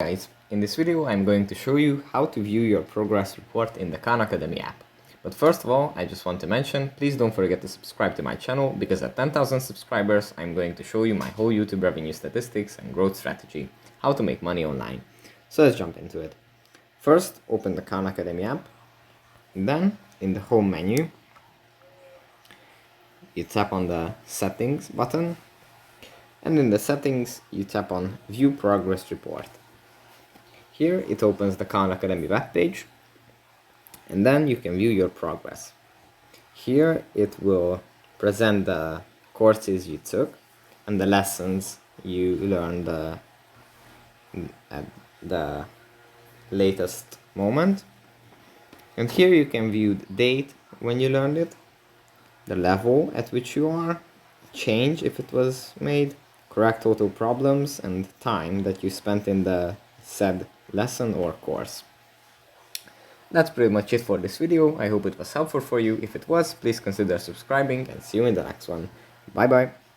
Guys, in this video I'm going to show you how to view your progress report in the Khan Academy app. But first of all, I just want to mention, please don't forget to subscribe to my channel, because at 10,000 subscribers I'm going to show you my whole YouTube revenue statistics and growth strategy, how to make money online. So let's jump into it. First, open the Khan Academy app, and then in the home menu you tap on the settings button, and in the settings you tap on view progress report. Here it opens the Khan Academy webpage, and then you can view your progress. Here it will present the courses you took and the lessons you learned at the latest moment. And here you can view the date when you learned it, the level at which you are, change if it was made, correct total problems, and time that you spent in the said lesson or course. That's pretty much it for this video. I hope it was helpful for you. If it was, please consider subscribing, and see you in the next one. Bye bye.